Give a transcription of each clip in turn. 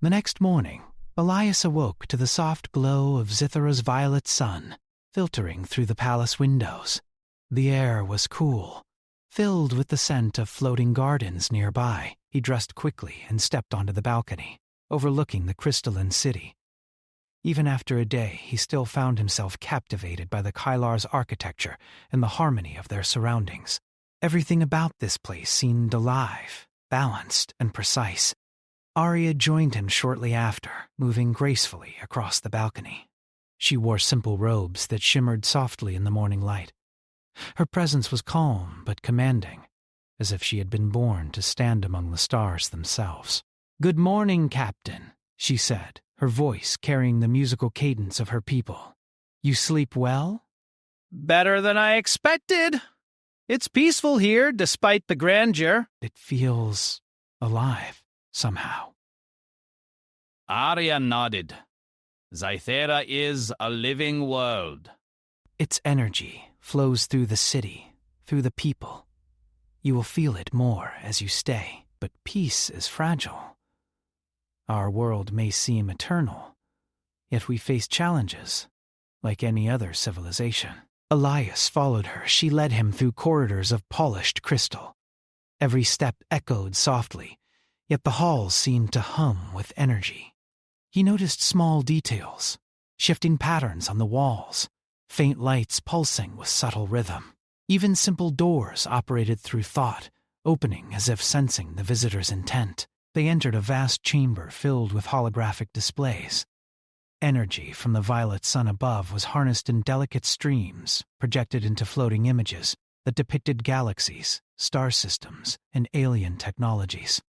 The next morning, Elias awoke to the soft glow of Zithara's violet sun filtering through the palace windows. The air was cool, filled with the scent of floating gardens nearby. He dressed quickly and stepped onto the balcony, overlooking the crystalline city. Even after a day, he still found himself captivated by the Kylar's architecture and the harmony of their surroundings. Everything about this place seemed alive, balanced, and precise. Arya joined him shortly after, moving gracefully across the balcony. She wore simple robes that shimmered softly in the morning light. Her presence was calm but commanding, as if she had been born to stand among the stars themselves. "Good morning, Captain," she said, her voice carrying the musical cadence of her people. "You sleep well?" "Better than I expected. It's peaceful here, despite the grandeur." "It feels alive, somehow." Arya nodded. Zythera is a living world. Its energy flows through the city, through the people. You will feel it more as you stay, but peace is fragile. Our world may seem eternal, yet we face challenges, like any other civilization. Elias followed her. She led him through corridors of polished crystal. Every step echoed softly, yet the halls seemed to hum with energy. He noticed small details, shifting patterns on the walls, faint lights pulsing with subtle rhythm. Even simple doors operated through thought, opening as if sensing the visitor's intent. They entered a vast chamber filled with holographic displays. Energy from the violet sun above was harnessed in delicate streams, projected into floating images that depicted galaxies, star systems, and alien technologies.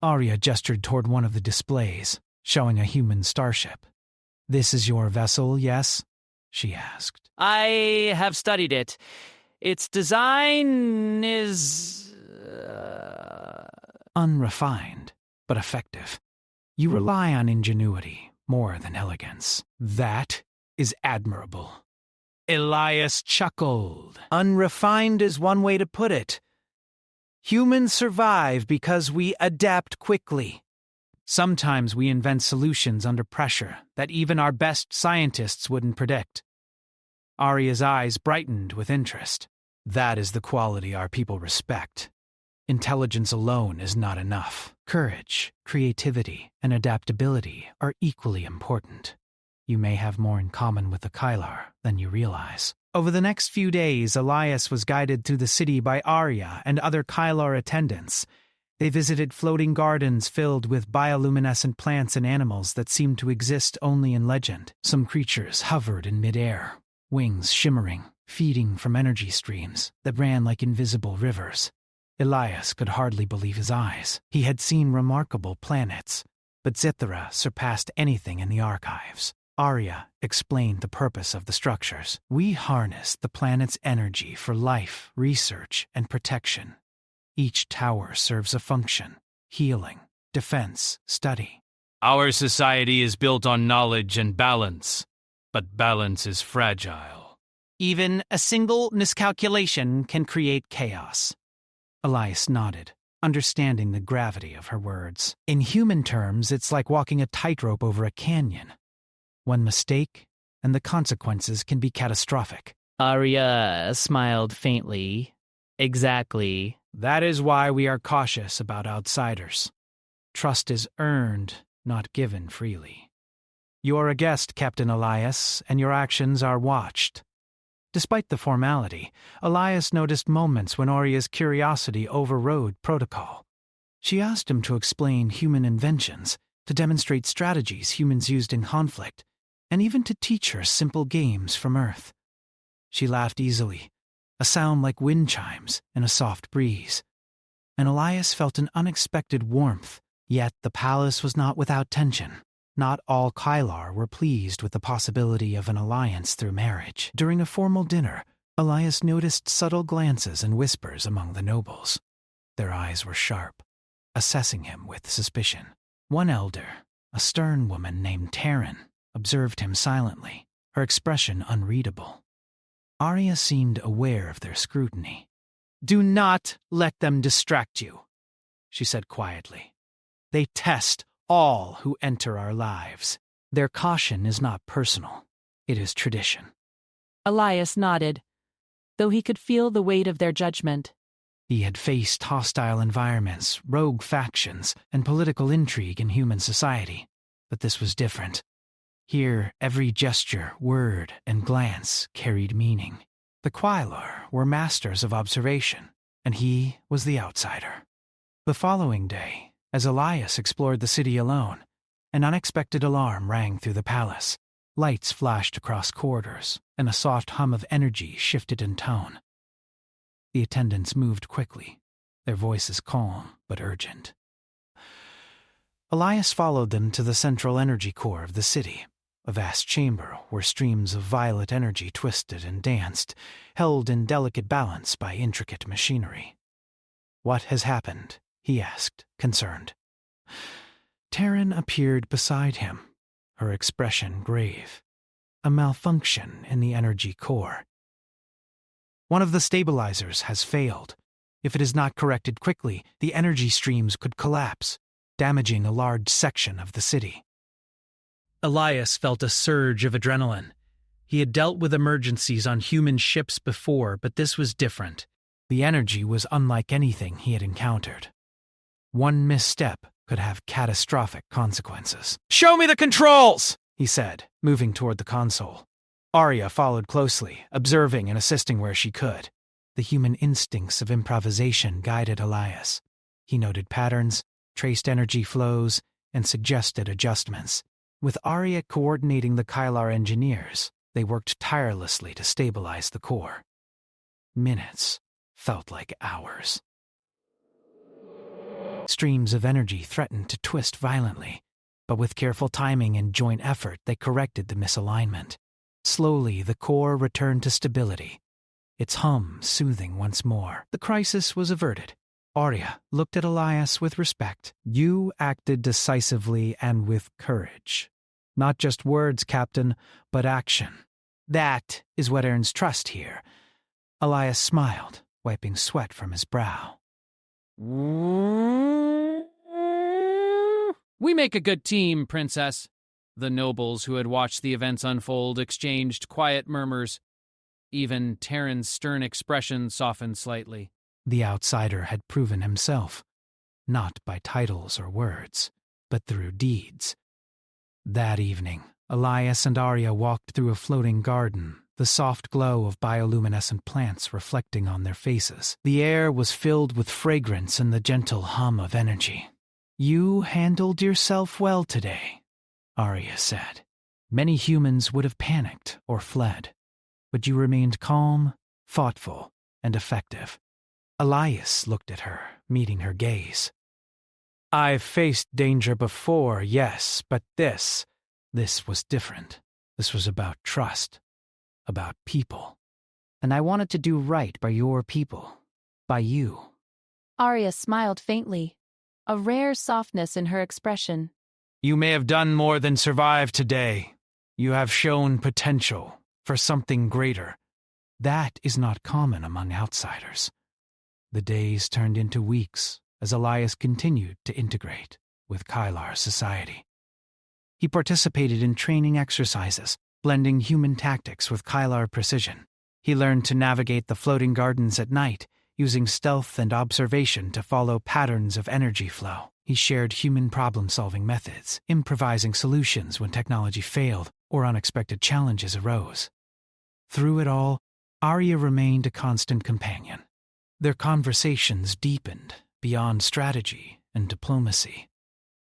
Arya gestured toward one of the displays, showing a human starship. "This is your vessel, yes?" she asked. "I have studied it. Its design is unrefined, but effective. You rely on ingenuity more than elegance. That is admirable." Elias chuckled. "Unrefined is one way to put it. Humans survive because we adapt quickly. Sometimes we invent solutions under pressure that even our best scientists wouldn't predict." Arya's eyes brightened with interest. "That is the quality our people respect. Intelligence alone is not enough. Courage, creativity, and adaptability are equally important. You may have more in common with the Kylar than you realize." Over the next few days, Elias was guided through the city by Arya and other Kylar attendants. They visited floating gardens filled with bioluminescent plants and animals that seemed to exist only in legend. Some creatures hovered in midair, wings shimmering, feeding from energy streams that ran like invisible rivers. Elias could hardly believe his eyes. He had seen remarkable planets, but Zithara surpassed anything in the archives. Arya explained the purpose of the structures. "We harness the planet's energy for life, research, and protection. Each tower serves a function: healing, defense, study. Our society is built on knowledge and balance, but balance is fragile. Even a single miscalculation can create chaos." Elias nodded, understanding the gravity of her words. "In human terms, it's like walking a tightrope over a canyon. One mistake, and the consequences can be catastrophic." Arya smiled faintly. "Exactly." "That is why we are cautious about outsiders. Trust is earned, not given freely. You are a guest, Captain Elias, and your actions are watched." Despite the formality, Elias noticed moments when Arya's curiosity overrode protocol. She asked him to explain human inventions, to demonstrate strategies humans used in conflict, and even to teach her simple games from Earth. She laughed easily, a sound like wind chimes in a soft breeze. And Elias felt an unexpected warmth, yet the palace was not without tension. Not all Kylar were pleased with the possibility of an alliance through marriage. During a formal dinner, Elias noticed subtle glances and whispers among the nobles. Their eyes were sharp, assessing him with suspicion. One elder, a stern woman named Taryn, observed him silently, her expression unreadable. Arya seemed aware of their scrutiny. "Do not let them distract you," she said quietly. "They test all who enter our lives. Their caution is not personal. It is tradition. Elias nodded, though he could feel the weight of their judgment. He had faced hostile environments, rogue factions, and political intrigue in human society. But this was different. Here, every gesture, word, and glance carried meaning. The Quailar were masters of observation, and he was the outsider. The following day, as Elias explored the city alone, an unexpected alarm rang through the palace. Lights flashed across corridors, and a soft hum of energy shifted in tone. The attendants moved quickly, their voices calm but urgent. Elias followed them to the central energy core of the city, a vast chamber where streams of violet energy twisted and danced, held in delicate balance by intricate machinery. "What has happened?" he asked, concerned. Taryn appeared beside him, her expression grave. A malfunction in the energy core. "One of the stabilizers has failed. If it is not corrected quickly, the energy streams could collapse, damaging a large section of the city." Elias felt a surge of adrenaline. He had dealt with emergencies on human ships before, but this was different. The energy was unlike anything he had encountered. One misstep could have catastrophic consequences. "Show me the controls!" he said, moving toward the console. Arya followed closely, observing and assisting where she could. The human instincts of improvisation guided Elias. He noted patterns, traced energy flows, and suggested adjustments. With Arya coordinating the Kylar engineers, they worked tirelessly to stabilize the core. Minutes felt like hours. Streams of energy threatened to twist violently, but with careful timing and joint effort, they corrected the misalignment. Slowly, the core returned to stability, its hum soothing once more. The crisis was averted. Arya looked at Elias with respect. "You acted decisively and with courage. Not just words, Captain, but action. That is what earns trust here." Elias smiled, wiping sweat from his brow. "We make a good team, Princess." The nobles who had watched the events unfold exchanged quiet murmurs. Even Taryn's stern expression softened slightly. The outsider had proven himself, not by titles or words, but through deeds. That evening, Elias and Arya walked through a floating garden, the soft glow of bioluminescent plants reflecting on their faces. The air was filled with fragrance and the gentle hum of energy. "You handled yourself well today," Arya said. "Many humans would have panicked or fled, but you remained calm, thoughtful, and effective." Elias looked at her, meeting her gaze. "I've faced danger before, yes, but this was different. This was about trust, about people. And I wanted to do right by your people, by you." Arya smiled faintly, a rare softness in her expression. "You may have done more than survive today. You have shown potential for something greater. That is not common among outsiders." The days turned into weeks as Elias continued to integrate with Kylar society. He participated in training exercises, blending human tactics with Kylar precision. He learned to navigate the floating gardens at night, using stealth and observation to follow patterns of energy flow. He shared human problem-solving methods, improvising solutions when technology failed or unexpected challenges arose. Through it all, Arya remained a constant companion. Their conversations deepened beyond strategy and diplomacy.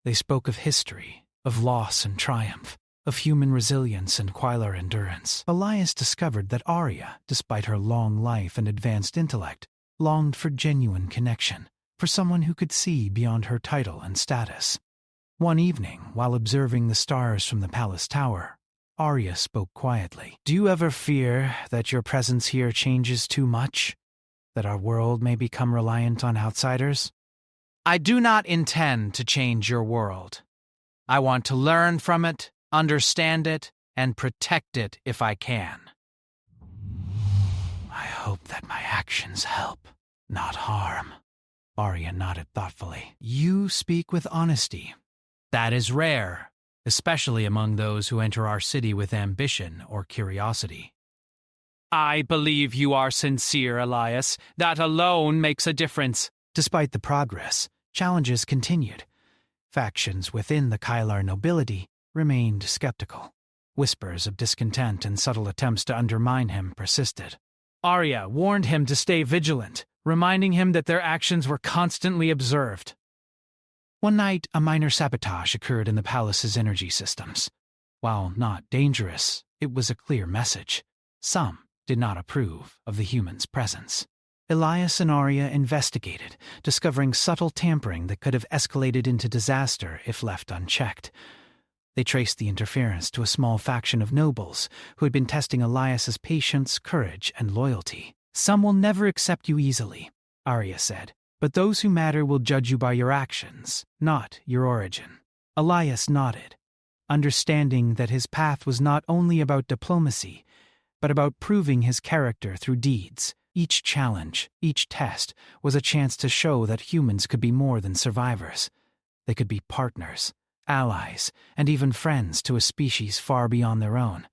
They spoke of history, of loss and triumph, of human resilience and Quailar endurance. Elias discovered that Arya, despite her long life and advanced intellect, longed for genuine connection, for someone who could see beyond her title and status. One evening, while observing the stars from the palace tower, Arya spoke quietly. "Do you ever fear that your presence here changes too much? That our world may become reliant on outsiders?" "I do not intend to change your world. I want to learn from it, understand it, and protect it if I can." "I hope that my actions help, not harm." Arya nodded thoughtfully. "You speak with honesty. That is rare, especially among those who enter our city with ambition or curiosity. I believe you are sincere, Elias. That alone makes a difference. Despite the progress, challenges continued. Factions within the Kylar nobility remained skeptical. Whispers of discontent and subtle attempts to undermine him persisted. Arya warned him to stay vigilant, reminding him that their actions were constantly observed. One night, a minor sabotage occurred in the palace's energy systems. While not dangerous, it was a clear message. Some did not approve of the humans' presence. Elias and Arya investigated, discovering subtle tampering that could have escalated into disaster if left unchecked. They traced the interference to a small faction of nobles who had been testing Elias's patience, courage, and loyalty. Some will never accept you easily, Arya said, but those who matter will judge you by your actions, not your origin. Elias nodded, understanding that his path was not only about diplomacy, but about proving his character through deeds. Each challenge, each test, was a chance to show that humans could be more than survivors. They could be partners, allies, and even friends to a species far beyond their own.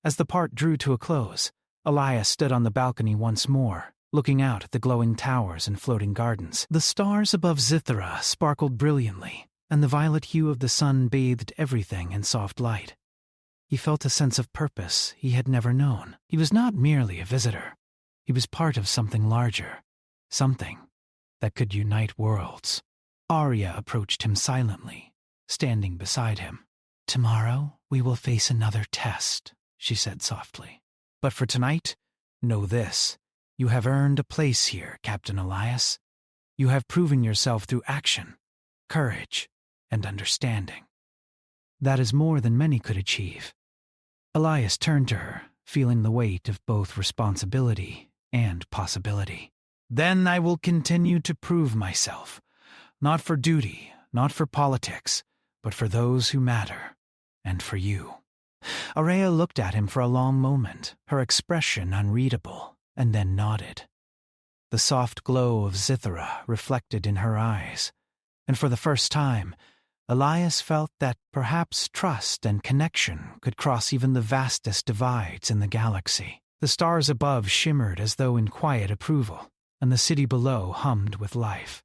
As the part drew to a close, Elias stood on the balcony once more, looking out at the glowing towers and floating gardens. The stars above Zithara sparkled brilliantly, and the violet hue of the sun bathed everything in soft light. He felt a sense of purpose he had never known. He was not merely a visitor. He was part of something larger, something that could unite worlds. Arya approached him silently, standing beside him. "Tomorrow we will face another test," she said softly. "But for tonight, know this. You have earned a place here, Captain Elias. You have proven yourself through action, courage, and understanding. That is more than many could achieve." Elias turned to her, feeling the weight of both responsibility and possibility. "Then I will continue to prove myself, not for duty, not for politics, but for those who matter, and for you." Arya looked at him for a long moment, her expression unreadable, and then nodded. The soft glow of Zithara reflected in her eyes, and for the first time, Elias felt that perhaps trust and connection could cross even the vastest divides in the galaxy. The stars above shimmered as though in quiet approval, and the city below hummed with life.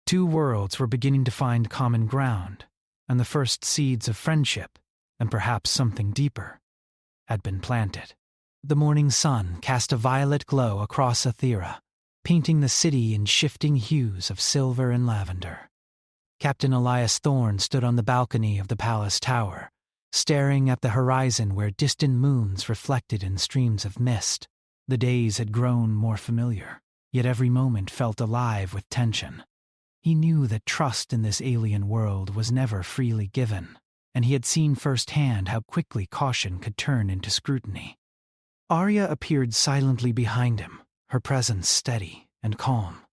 Two worlds were beginning to find common ground, and the first seeds of friendship, and perhaps something deeper, had been planted. The morning sun cast a violet glow across Athera, painting the city in shifting hues of silver and lavender. Captain Elias Thorne stood on the balcony of the palace tower, staring at the horizon where distant moons reflected in streams of mist. The days had grown more familiar, yet every moment felt alive with tension. He knew that trust in this alien world was never freely given, and he had seen firsthand how quickly caution could turn into scrutiny. Arya appeared silently behind him, her presence steady and calm.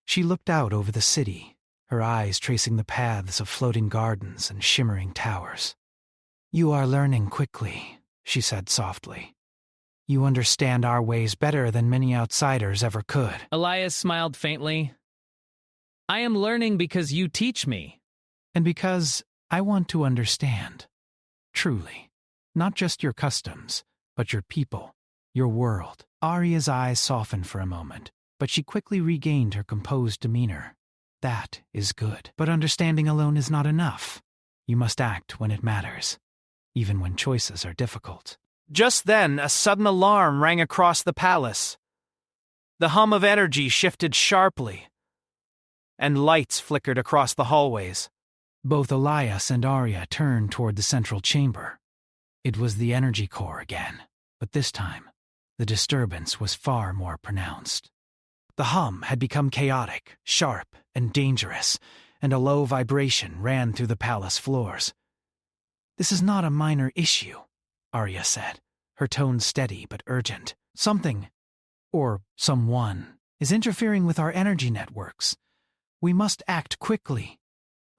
She looked out over the city, her eyes tracing the paths of floating gardens and shimmering towers. "You are learning quickly," she said softly. "You understand our ways better than many outsiders ever could." Elias smiled faintly. "I am learning because you teach me." "And because I want to understand. Truly. Not just your customs, but your people, your world." Arya's eyes softened for a moment, but she quickly regained her composed demeanor. "That is good. But understanding alone is not enough. You must act when it matters, even when choices are difficult." Just then, a sudden alarm rang across the palace. The hum of energy shifted sharply, and lights flickered across the hallways. Both Elias and Arya turned toward the central chamber. It was the energy core again, but this time, the disturbance was far more pronounced. The hum had become chaotic, sharp, and dangerous, and a low vibration ran through the palace floors. "This is not a minor issue," Arya said, her tone steady but urgent. "Something, or someone, is interfering with our energy networks. We must act quickly."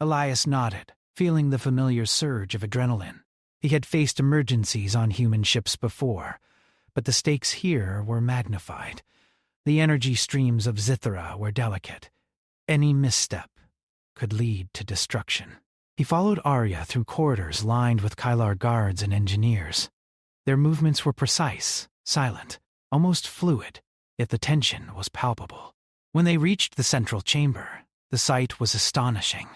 Elias nodded, feeling the familiar surge of adrenaline. He had faced emergencies on human ships before, but the stakes here were magnified. The energy streams of Zithara were delicate. Any misstep could lead to destruction. He followed Arya through corridors lined with Kylar guards and engineers. Their movements were precise, silent, almost fluid, yet the tension was palpable. When they reached the central chamber, the sight was astonishing.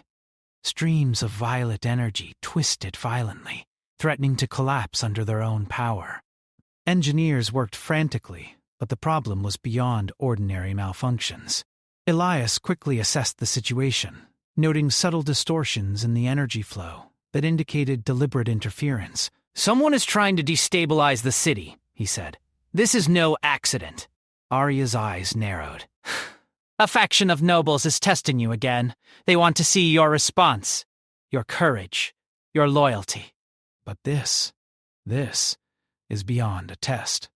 Streams of violet energy twisted violently, threatening to collapse under their own power. Engineers worked frantically, but the problem was beyond ordinary malfunctions. Elias quickly assessed the situation, noting subtle distortions in the energy flow that indicated deliberate interference. "Someone is trying to destabilize the city," he said. "This is no accident." Arya's eyes narrowed. "A faction of nobles is testing you again. They want to see your response, your courage, your loyalty." But this is beyond a test.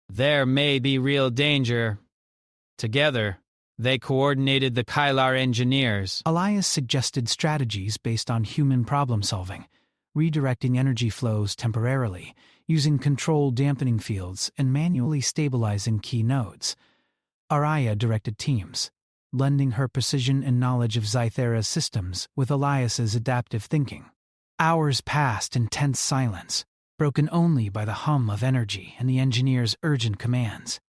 There may be real danger. Together, they coordinated the Kylar engineers. Elias suggested strategies based on human problem-solving, redirecting energy flows temporarily, using controlled dampening fields, and manually stabilizing key nodes. Arya directed teams, blending her precision and knowledge of Zythera's systems with Elias's adaptive thinking. Hours passed in tense silence, broken only by the hum of energy and the engineer's urgent commands.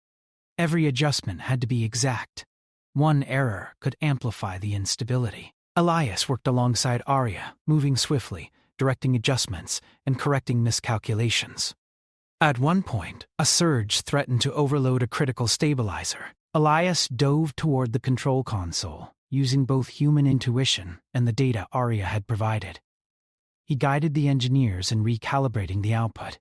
Every adjustment had to be exact. One error could amplify the instability. Elias worked alongside Arya, moving swiftly, directing adjustments, and correcting miscalculations. At one point, a surge threatened to overload a critical stabilizer. Elias dove toward the control console, using both human intuition and the data Arya had provided. He guided the engineers in recalibrating the output.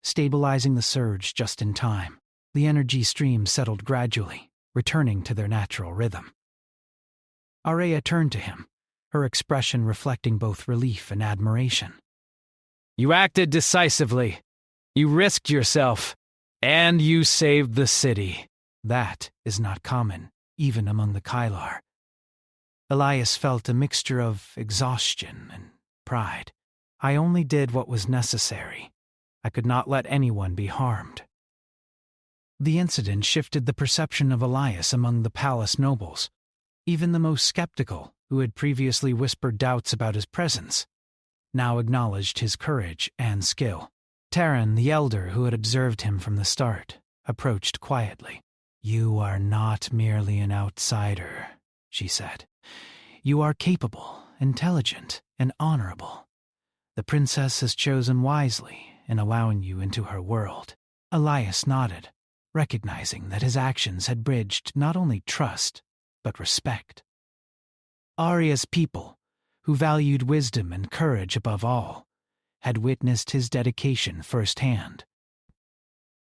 Stabilizing the surge just in time, the energy stream settled gradually, returning to their natural rhythm. Arya turned to him, her expression reflecting both relief and admiration. You acted decisively. You risked yourself. And you saved the city. That is not common, even among the Kylar. Elias felt a mixture of exhaustion and pride. I only did what was necessary. I could not let anyone be harmed. The incident shifted the perception of Elias among the palace nobles. Even the most skeptical, who had previously whispered doubts about his presence, now acknowledged his courage and skill. Terran, the elder who had observed him from the start, approached quietly. "You are not merely an outsider," she said. "You are capable, intelligent, and honorable. The princess has chosen wisely in allowing you into her world." Elias nodded, recognizing that his actions had bridged not only trust, but respect. Arya's people, who valued wisdom and courage above all, had witnessed his dedication firsthand.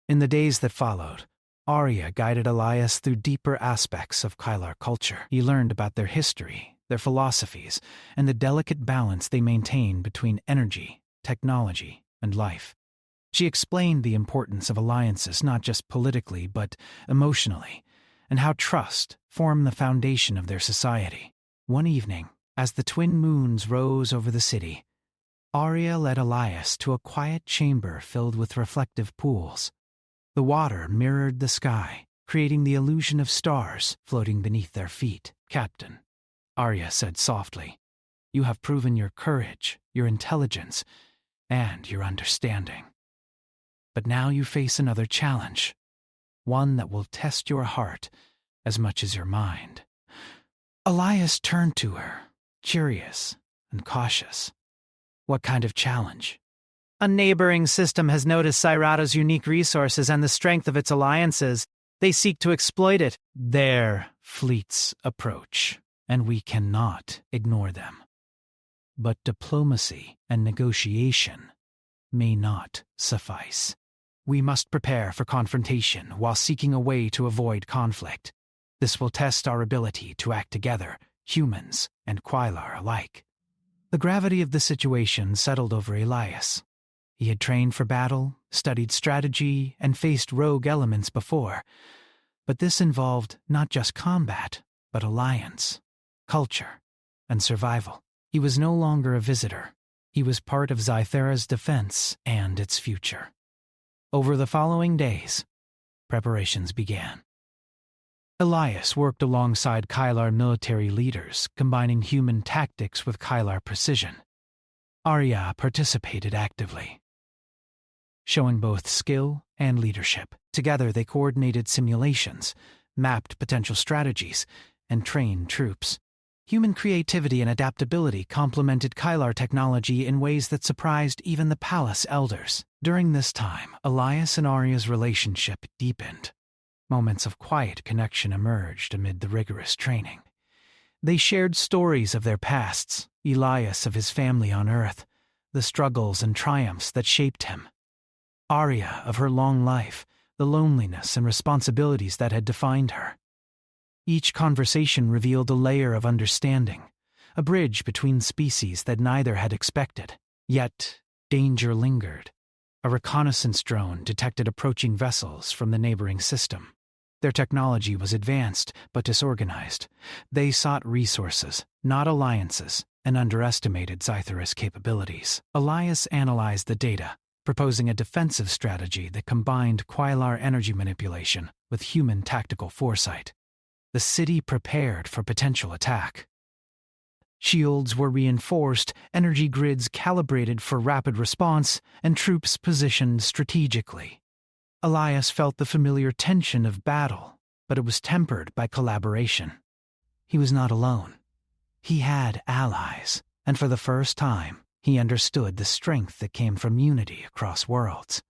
In the days that followed, Arya guided Elias through deeper aspects of Kylar culture. He learned about their history, their philosophies, and the delicate balance they maintain between energy, technology, and life. She explained the importance of alliances not just politically but emotionally, and how trust formed the foundation of their society. One evening, as the twin moons rose over the city, Arya led Elias to a quiet chamber filled with reflective pools. The water mirrored the sky, creating the illusion of stars floating beneath their feet. "Captain," Arya said softly, "you have proven your courage, your intelligence, and your understanding. But now you face another challenge, one that will test your heart as much as your mind." Elias turned to her, curious and cautious. "What kind of challenge?" "A neighboring system has noticed Cyrata's unique resources and the strength of its alliances. They seek to exploit it." "Their fleets approach, and we cannot ignore them. But diplomacy and negotiation may not suffice. We must prepare for confrontation while seeking a way to avoid conflict. This will test our ability to act together, humans and Kylar alike." The gravity of the situation settled over Elias. He had trained for battle, studied strategy, and faced rogue elements before. But this involved not just combat, but alliance, culture, and survival. He was no longer a visitor. He was part of Zythera's defense and its future. Over the following days, preparations began. Elias worked alongside Kylar military leaders, combining human tactics with Kylar precision. Arya participated actively, showing both skill and leadership. Together they coordinated simulations, mapped potential strategies, and trained troops. Human creativity and adaptability complemented Kylar technology in ways that surprised even the palace elders. During this time, Elias and Arya's relationship deepened. Moments of quiet connection emerged amid the rigorous training. They shared stories of their pasts, Elias of his family on Earth, the struggles and triumphs that shaped him. Arya of her long life, the loneliness and responsibilities that had defined her. Each conversation revealed a layer of understanding, a bridge between species that neither had expected. Yet, danger lingered. A reconnaissance drone detected approaching vessels from the neighboring system. Their technology was advanced but disorganized. They sought resources, not alliances, and underestimated Scythera's capabilities. Elias analyzed the data, proposing a defensive strategy that combined Kylar energy manipulation with human tactical foresight. The city prepared for potential attack. Shields were reinforced, energy grids calibrated for rapid response, and troops positioned strategically. Elias felt the familiar tension of battle, but it was tempered by collaboration. He was not alone. He had allies, and for the first time, he understood the strength that came from unity across worlds.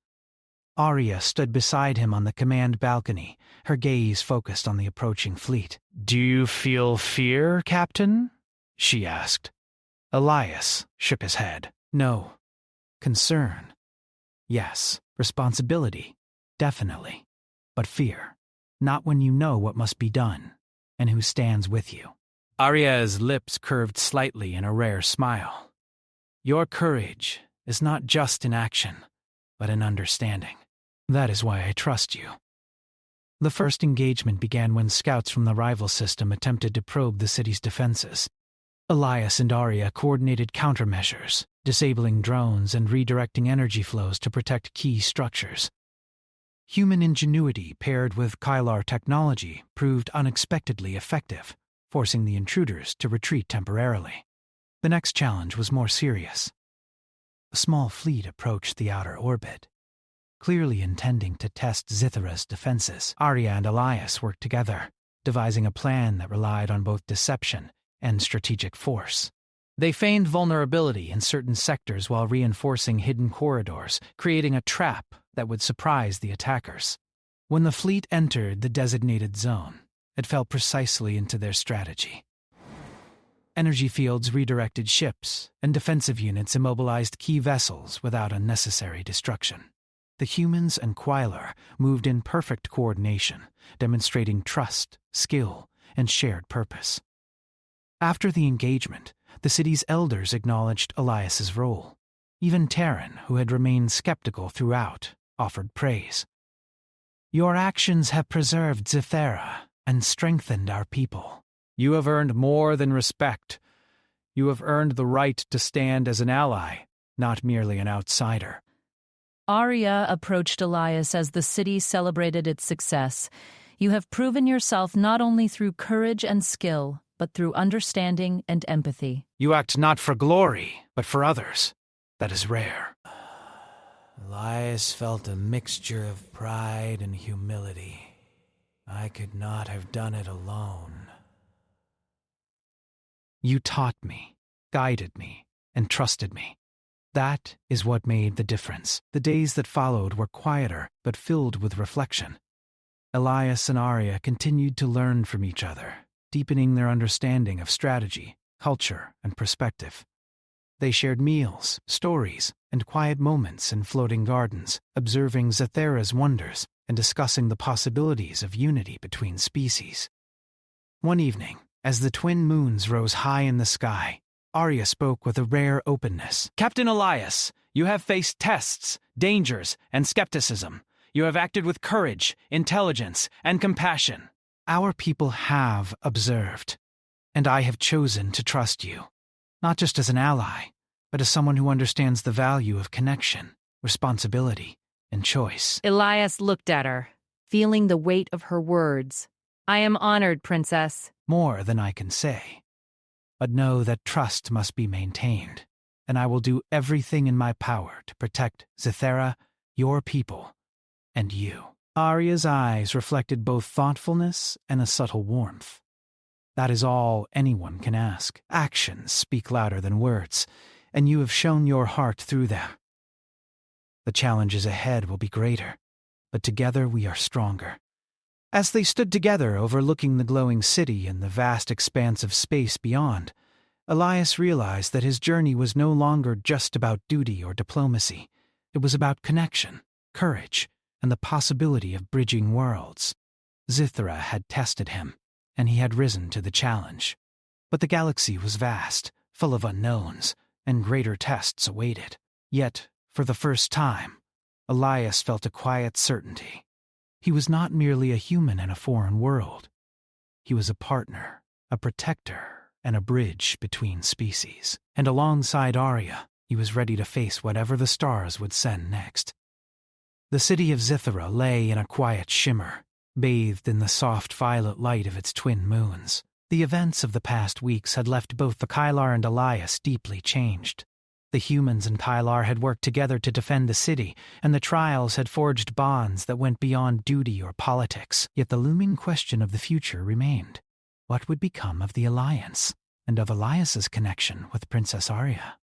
Arya stood beside him on the command balcony, her gaze focused on the approaching fleet. "Do you feel fear, Captain?" she asked. Elias shook his head. "No. Concern. Yes. Responsibility. Definitely. But fear. Not when you know what must be done, and who stands with you." Arya's lips curved slightly in a rare smile. "Your courage is not just in action, but in understanding. That is why I trust you." The first engagement began when scouts from the rival system attempted to probe the city's defenses. Elias and Arya coordinated countermeasures, disabling drones and redirecting energy flows to protect key structures. Human ingenuity paired with Kylar technology proved unexpectedly effective, forcing the intruders to retreat temporarily. The next challenge was more serious. A small fleet approached the outer orbit. Clearly intending to test Zithara's defenses, Arya and Elias worked together, devising a plan that relied on both deception and strategic force. They feigned vulnerability in certain sectors while reinforcing hidden corridors, creating a trap that would surprise the attackers. When the fleet entered the designated zone, it fell precisely into their strategy. Energy fields redirected ships, and defensive units immobilized key vessels without unnecessary destruction. The humans and Kylar moved in perfect coordination, demonstrating trust, skill, and shared purpose. After the engagement, the city's elders acknowledged Elias's role. Even Terran, who had remained skeptical throughout, offered praise. "Your actions have preserved Zithara and strengthened our people. You have earned more than respect. You have earned the right to stand as an ally, not merely an outsider." Arya approached Elias as the city celebrated its success. "You have proven yourself not only through courage and skill, but through understanding and empathy." "You act not for glory, but for others. That is rare." Elias felt a mixture of pride and humility. "I could not have done it alone." "You taught me, guided me, and trusted me. That is what made the difference." The days that followed were quieter, but filled with reflection. Elias and Arya continued to learn from each other, deepening their understanding of strategy, culture, and perspective. They shared meals, stories, and quiet moments in floating gardens, observing Zithara's wonders and discussing the possibilities of unity between species. One evening, as the twin moons rose high in the sky, Arya spoke with a rare openness. "Captain Elias, you have faced tests, dangers, and skepticism. You have acted with courage, intelligence, and compassion. Our people have observed, and I have chosen to trust you, not just as an ally, but as someone who understands the value of connection, responsibility, and choice." Elias looked at her, feeling the weight of her words. I am honored, Princess. More than I can say. But know that trust must be maintained, and I will do everything in my power to protect Zithera, your people, and you. Arya's eyes reflected both thoughtfulness and a subtle warmth. That is all anyone can ask. Actions speak louder than words, and you have shown your heart through them. The challenges ahead will be greater, but together we are stronger. As they stood together overlooking the glowing city and the vast expanse of space beyond, Elias realized that his journey was no longer just about duty or diplomacy. It was about connection, courage, and the possibility of bridging worlds. Zithera had tested him, and he had risen to the challenge. But the galaxy was vast, full of unknowns, and greater tests awaited. Yet, for the first time, Elias felt a quiet certainty. He was not merely a human in a foreign world. He was a partner, a protector, and a bridge between species. And alongside Arya, he was ready to face whatever the stars would send next. The city of Zithera lay in a quiet shimmer, bathed in the soft violet light of its twin moons. The events of the past weeks had left both the Kylar and Elias deeply changed. The humans and Kylar had worked together to defend the city, and the trials had forged bonds that went beyond duty or politics. Yet the looming question of the future remained. What would become of the Alliance, and of Elias's connection with Princess Arya?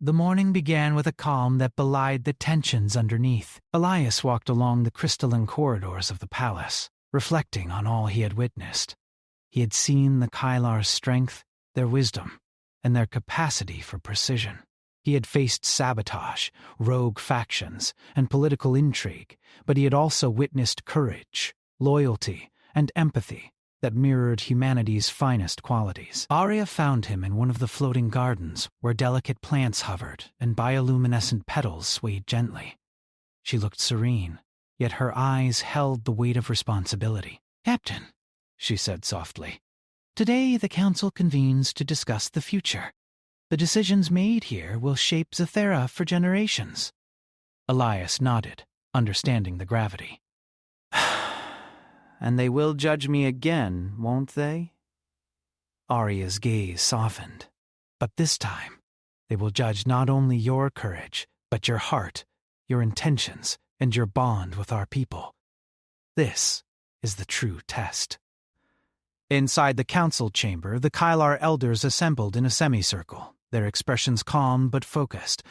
The morning began with a calm that belied the tensions underneath. Elias walked along the crystalline corridors of the palace, reflecting on all he had witnessed. He had seen the Kylar's strength, their wisdom, and their capacity for precision. He had faced sabotage, rogue factions, and political intrigue, but he had also witnessed courage, loyalty, and empathy that mirrored humanity's finest qualities. Arya found him in one of the floating gardens where delicate plants hovered and bioluminescent petals swayed gently. She looked serene, yet her eyes held the weight of responsibility. "Captain," she said softly, "today the council convenes to discuss the future. The decisions made here will shape Zithera for generations." Elias nodded, understanding the gravity. "And they will judge me again, won't they?" Arya's gaze softened. "But this time, they will judge not only your courage, but your heart, your intentions, and your bond with our people. This is the true test." Inside the council chamber, the Kylar elders assembled in a semicircle, their expressions calm but focused.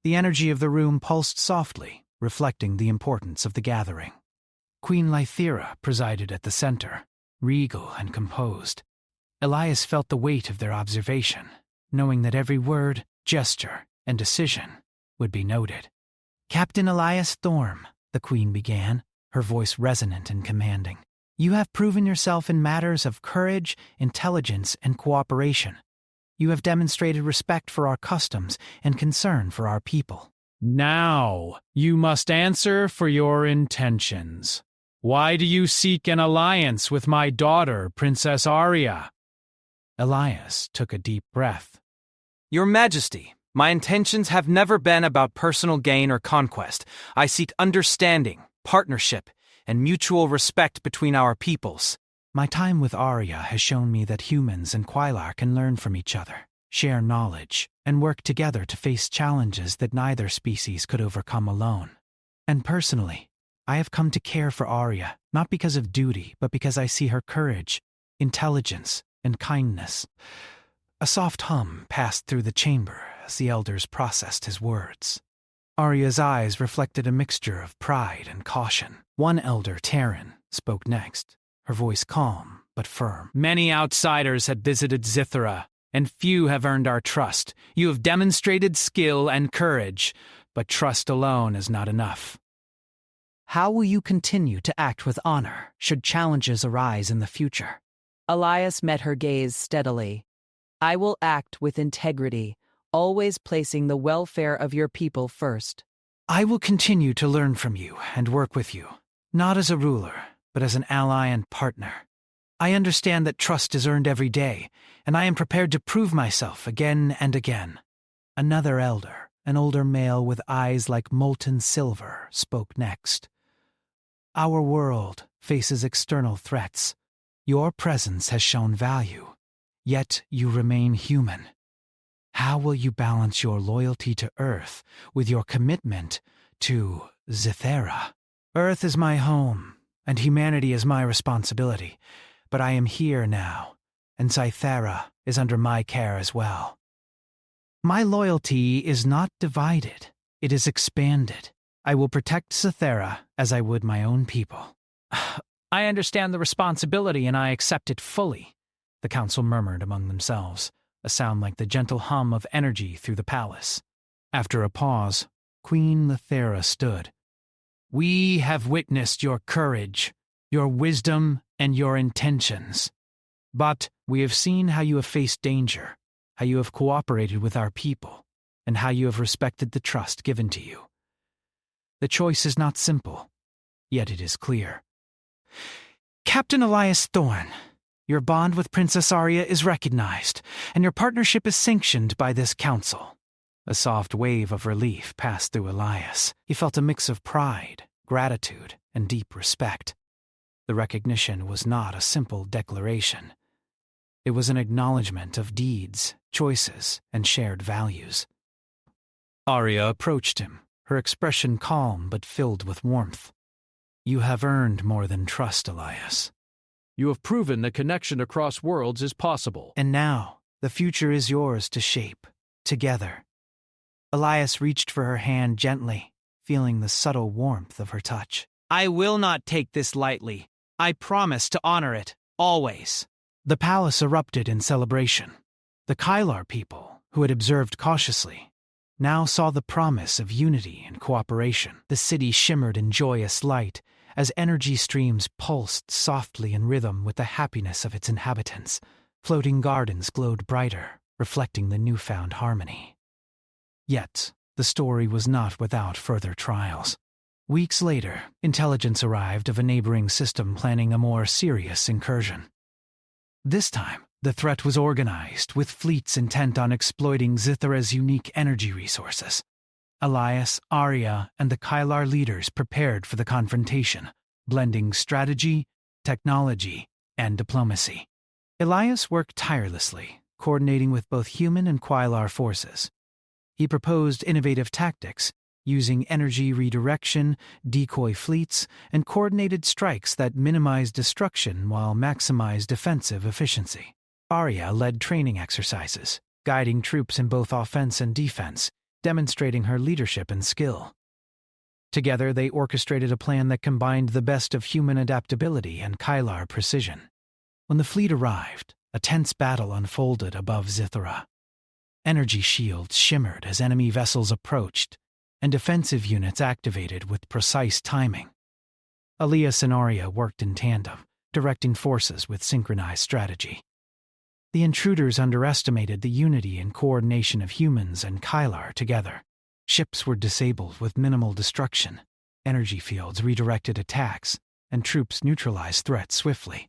The energy of the room pulsed softly, reflecting the importance of the gathering. Queen Lythira presided at the center, regal and composed. Elias felt the weight of their observation, knowing that every word, gesture, and decision would be noted. "Captain Elias Thorm," the Queen began, her voice resonant and commanding. "You have proven yourself in matters of courage, intelligence, and cooperation. You have demonstrated respect for our customs and concern for our people. Now, you must answer for your intentions. Why do you seek an alliance with my daughter, Princess Arya?" Elias took a deep breath. "Your Majesty, my intentions have never been about personal gain or conquest. I seek understanding, partnership, and mutual respect between our peoples. My time with Arya has shown me that humans and Kylar can learn from each other, share knowledge, and work together to face challenges that neither species could overcome alone. And personally, I have come to care for Arya, not because of duty, but because I see her courage, intelligence, and kindness." A soft hum passed through the chamber as the elders processed his words. Arya's eyes reflected a mixture of pride and caution. One elder, Taryn, spoke next, her voice calm but firm. "Many outsiders have visited Zithera, and few have earned our trust. You have demonstrated skill and courage, but trust alone is not enough. How will you continue to act with honor should challenges arise in the future?" Elias met her gaze steadily. "I will act with integrity, always placing the welfare of your people first." "I will continue to learn from you and work with you, not as a ruler, but as an ally and partner. I understand that trust is earned every day, and I am prepared to prove myself again and again." Another elder, an older male with eyes like molten silver, spoke next. Our world faces external threats. Your presence has shown value, yet you remain human. How will you balance your loyalty to Earth with your commitment to Zithera? Earth is my home, and humanity is my responsibility, but I am here now, and Zithera is under my care as well. My loyalty is not divided, it is expanded. I will protect Zithera as I would my own people. I understand the responsibility and I accept it fully, the council murmured among themselves, a sound like the gentle hum of energy through the palace. After a pause, Queen Zithera stood. We have witnessed your courage, your wisdom, and your intentions. But we have seen how you have faced danger, how you have cooperated with our people, and how you have respected the trust given to you. The choice is not simple, yet it is clear. Captain Elias Thorne, your bond with Princess Arya is recognized, and your partnership is sanctioned by this council. A soft wave of relief passed through Elias. He felt a mix of pride, gratitude, and deep respect. The recognition was not a simple declaration. It was an acknowledgement of deeds, choices, and shared values. Arya approached him, her expression calm but filled with warmth. You have earned more than trust, Elias. You have proven that connection across worlds is possible. And now, the future is yours to shape, together. Elias reached for her hand gently, feeling the subtle warmth of her touch. I will not take this lightly. I promise to honor it, always. The palace erupted in celebration. The Kylar people, who had observed cautiously, now saw the promise of unity and cooperation. The city shimmered in joyous light as energy streams pulsed softly in rhythm with the happiness of its inhabitants. Floating gardens glowed brighter, reflecting the newfound harmony. Yet, the story was not without further trials. Weeks later, intelligence arrived of a neighboring system planning a more serious incursion. This time, the threat was organized, with fleets intent on exploiting Zithera's unique energy resources. Elias, Arya, and the Kylar leaders prepared for the confrontation, blending strategy, technology, and diplomacy. Elias worked tirelessly, coordinating with both human and Kylar forces. He proposed innovative tactics, using energy redirection, decoy fleets, and coordinated strikes that minimize destruction while maximize defensive efficiency. Arya led training exercises, guiding troops in both offense and defense, demonstrating her leadership and skill. Together, they orchestrated a plan that combined the best of human adaptability and Kylar precision. When the fleet arrived, a tense battle unfolded above Zithera. Energy shields shimmered as enemy vessels approached, and defensive units activated with precise timing. Elias and Arya worked in tandem, directing forces with synchronized strategy. The intruders underestimated the unity and coordination of humans and Kylar together. Ships were disabled with minimal destruction, energy fields redirected attacks, and troops neutralized threats swiftly.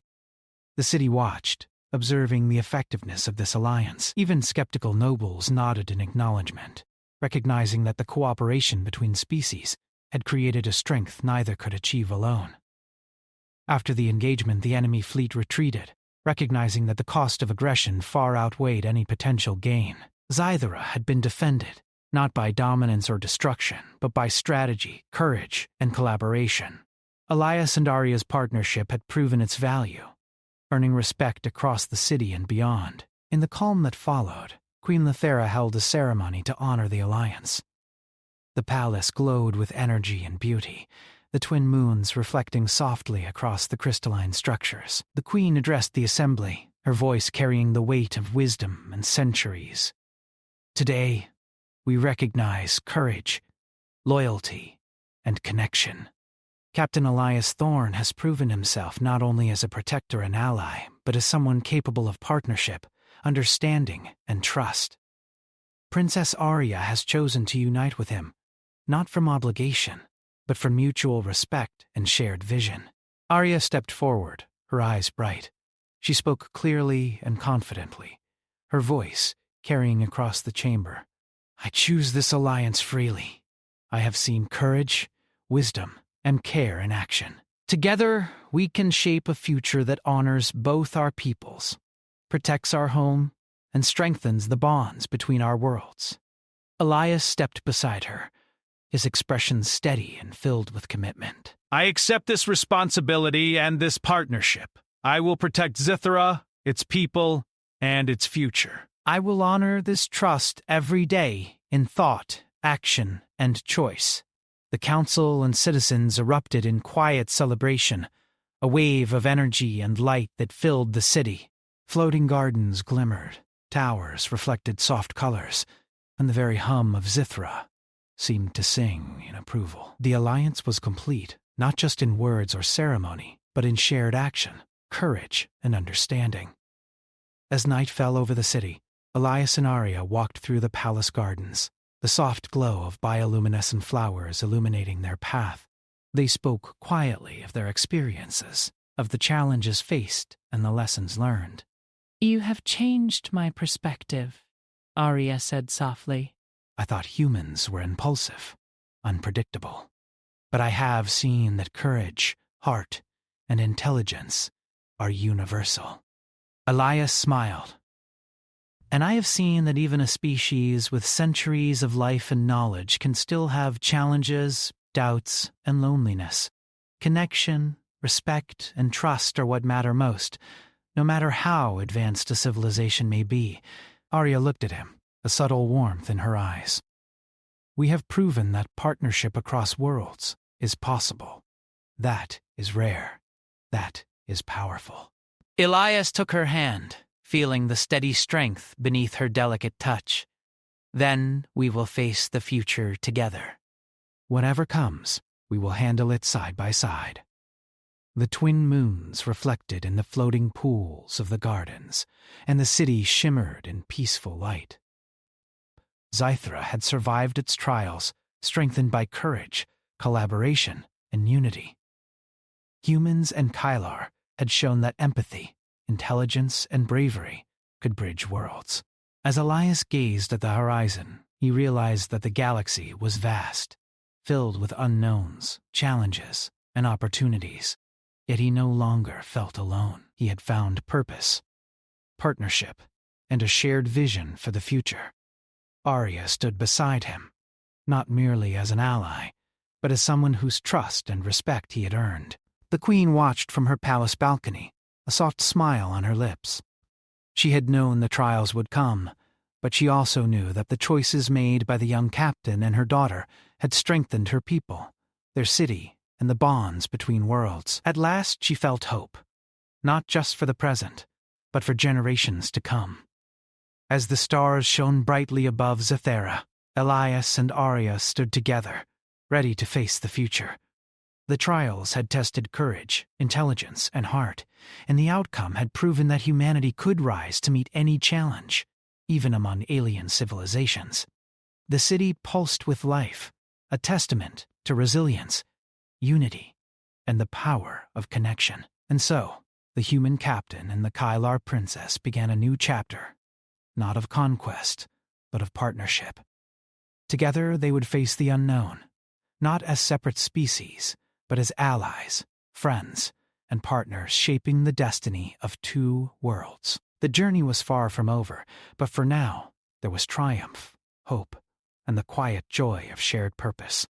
The city watched, observing the effectiveness of this alliance. Even skeptical nobles nodded in acknowledgement, recognizing that the cooperation between species had created a strength neither could achieve alone. After the engagement, the enemy fleet retreated, recognizing that the cost of aggression far outweighed any potential gain. Zithera had been defended, not by dominance or destruction, but by strategy, courage, and collaboration. Elias and Arya's partnership had proven its value, earning respect across the city and beyond. In the calm that followed, Queen Zithera held a ceremony to honor the alliance. The palace glowed with energy and beauty, the twin moons reflecting softly across the crystalline structures. The queen addressed the assembly, her voice carrying the weight of wisdom and centuries. Today, we recognize courage, loyalty, and connection. Captain Elias Thorne has proven himself not only as a protector and ally, but as someone capable of partnership, understanding, and trust. Princess Arya has chosen to unite with him, not from obligation, but from mutual respect and shared vision. Arya stepped forward, her eyes bright. She spoke clearly and confidently, her voice carrying across the chamber. I choose this alliance freely. I have seen courage, wisdom, and care in action. Together, we can shape a future that honors both our peoples, protects our home, and strengthens the bonds between our worlds. Elias stepped beside her, his expression steady and filled with commitment. I accept this responsibility and this partnership. I will protect Zithra, its people, and its future. I will honor this trust every day in thought, action, and choice. The council and citizens erupted in quiet celebration, a wave of energy and light that filled the city. Floating gardens glimmered, towers reflected soft colors, and the very hum of Zithra seemed to sing in approval. The alliance was complete, not just in words or ceremony, but in shared action, courage, and understanding. As night fell over the city, Elias and Arya walked through the palace gardens, the soft glow of bioluminescent flowers illuminating their path. They spoke quietly of their experiences, of the challenges faced and the lessons learned. You have changed my perspective, Arya said softly. I thought humans were impulsive, unpredictable. But I have seen that courage, heart, and intelligence are universal. Elias smiled. And I have seen that even a species with centuries of life and knowledge can still have challenges, doubts, and loneliness. Connection, respect, and trust are what matter most, no matter how advanced a civilization may be. Arya looked at him, a subtle warmth in her eyes. We have proven that partnership across worlds is possible. That is rare. That is powerful. Elias took her hand, feeling the steady strength beneath her delicate touch. Then we will face the future together. Whatever comes, we will handle it side by side. The twin moons reflected in the floating pools of the gardens, and the city shimmered in peaceful light. Zithra had survived its trials, strengthened by courage, collaboration, and unity. Humans and Kylar had shown that empathy, intelligence, and bravery could bridge worlds. As Elias gazed at the horizon, he realized that the galaxy was vast, filled with unknowns, challenges, and opportunities. Yet he no longer felt alone. He had found purpose, partnership, and a shared vision for the future. Arya stood beside him, not merely as an ally, but as someone whose trust and respect he had earned. The queen watched from her palace balcony, a soft smile on her lips. She had known the trials would come, but she also knew that the choices made by the young captain and her daughter had strengthened her people, their city, and the bonds between worlds. At last she felt hope, not just for the present, but for generations to come. As the stars shone brightly above Zithera, Elias and Arya stood together, ready to face the future. The trials had tested courage, intelligence, and heart, and the outcome had proven that humanity could rise to meet any challenge, even among alien civilizations. The city pulsed with life, a testament to resilience, unity, and the power of connection. And so, the human captain and the Kylar princess began a new chapter, not of conquest, but of partnership. Together they would face the unknown, not as separate species, but as allies, friends, and partners shaping the destiny of two worlds. The journey was far from over, but for now, there was triumph, hope, and the quiet joy of shared purpose.